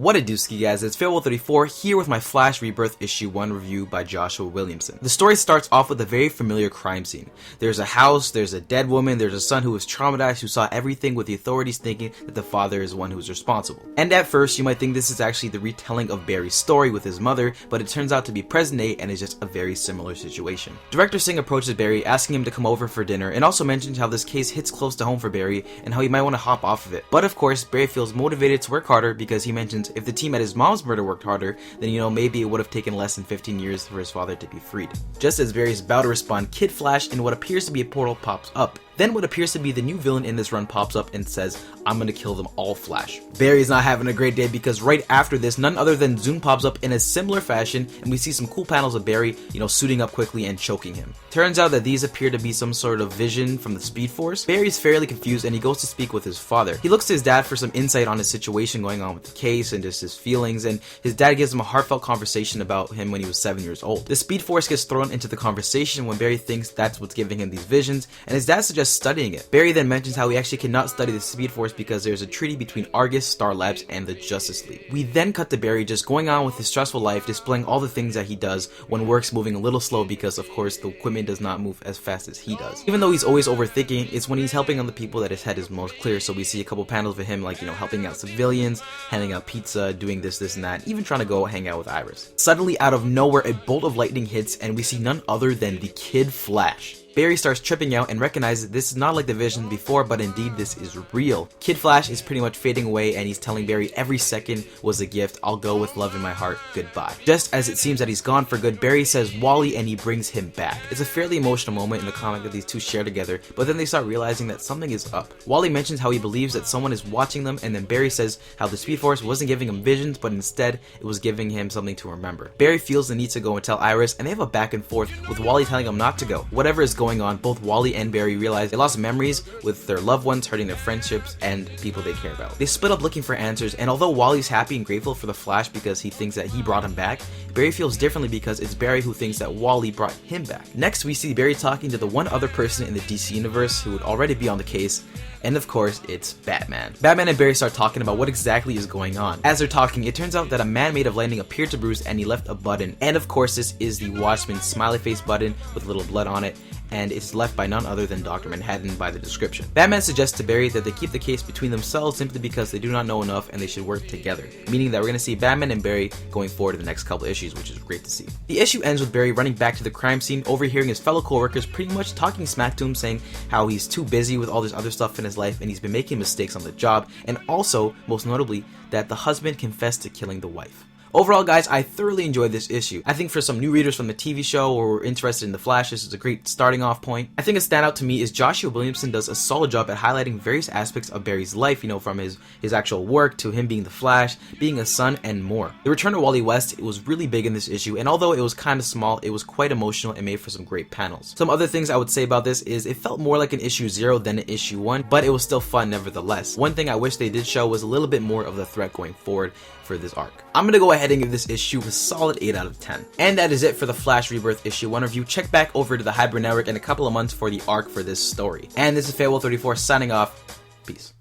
What it do, ski guys, it's Farewell 34 here with my Flash Rebirth issue 1 review by Joshua Williamson. The story starts off with a very familiar crime scene. There's a house, there's a dead woman, there's a son who was traumatized who saw everything, with the authorities thinking that the father is the one who's responsible. And at first you might think this is actually the retelling of Barry's story with his mother, but it turns out to be present day and is just a very similar situation. Director Singh approaches Barry asking him to come over for dinner and also mentions how this case hits close to home for Barry and how he might want to hop off of it. But of course Barry feels motivated to work harder because he mentions if the team at his mom's murder worked harder, then maybe it would have taken less than 15 years for his father to be freed. Just as Barry's about to respond, Kid Flash in what appears to be a portal pops up. Then what appears to be the new villain in this run pops up and says, "I'm gonna kill them all, Flash." Barry's not having a great day because right after this, none other than Zoom pops up in a similar fashion and we see some cool panels of Barry, suiting up quickly and choking him. Turns out that these appear to be some sort of vision from the Speed Force. Barry's fairly confused and he goes to speak with his father. He looks to his dad for some insight on his situation going on with the case and just his feelings, and his dad gives him a heartfelt conversation about him when he was 7 years old. The Speed Force gets thrown into the conversation when Barry thinks that's what's giving him these visions, and his dad suggests studying it. Barry then mentions how he actually cannot study the Speed Force because there's a treaty between Argus, Star Labs, and the Justice League. We then cut to Barry just going on with his stressful life, displaying all the things that he does when work's moving a little slow because of course the equipment does not move as fast as he does. Even though he's always overthinking, it's when he's helping on the people that his head is most clear, so we see a couple panels of him helping out civilians, handing out pizza, doing this and that, even trying to go hang out with Iris. Suddenly out of nowhere a bolt of lightning hits and we see none other than the Kid Flash. Barry starts tripping out and recognizes this is not like the vision before, but indeed this is real. Kid Flash is pretty much fading away and he's telling Barry every second was a gift, I'll go with love in my heart, goodbye. Just as it seems that he's gone for good, Barry says Wally and he brings him back. It's a fairly emotional moment in the comic that these two share together, but then they start realizing that something is up. Wally mentions how he believes that someone is watching them, and then Barry says how the Speed Force wasn't giving him visions, but instead it was giving him something to remember. Barry feels the need to go and tell Iris, and they have a back and forth with Wally telling him not to go. Whatever is going on, both Wally and Barry realize they lost memories with their loved ones, hurting their friendships and people they care about. They split up looking for answers, and although Wally's happy and grateful for the Flash because he thinks that he brought him back, Barry feels differently because it's Barry who thinks that Wally brought him back. Next we see Barry talking to the one other person in the DC universe who would already be on the case, and of course it's Batman. Batman and Barry start talking about what exactly is going on. As they're talking, it turns out that a man made of lightning appeared to Bruce and he left a button, and of course this is the Watchman smiley face button with a little blood on it, and it's left by none other than Dr. Manhattan by the description. Batman suggests to Barry that they keep the case between themselves simply because they do not know enough and they should work together, meaning that we're going to see Batman and Barry going forward in the next couple issues, which is great to see. The issue ends with Barry running back to the crime scene, overhearing his fellow co-workers pretty much talking smack to him, saying how he's too busy with all this other stuff in his life and he's been making mistakes on the job, and also, most notably, that the husband confessed to killing the wife. Overall, guys, I thoroughly enjoyed this issue. I think for some new readers from the TV show or who are interested in the Flash, this is a great starting off point. I think a standout to me is Joshua Williamson does a solid job at highlighting various aspects of Barry's life, from his actual work to him being the Flash, being a son, and more. The return of Wally West, it was really big in this issue, and although it was kind of small, it was quite emotional and made for some great panels. Some other things I would say about this is it felt more like an issue 0 than an issue 1, but it was still fun nevertheless. One thing I wish they did show was a little bit more of the threat going forward for this arc. I'm gonna go ahead and give this issue a solid 8 out of 10. And that is it for the Flash Rebirth issue 1 review. Check back over to the Hybrid Network in a couple of months for the arc for this story. And this is Farewell 34 signing off. Peace.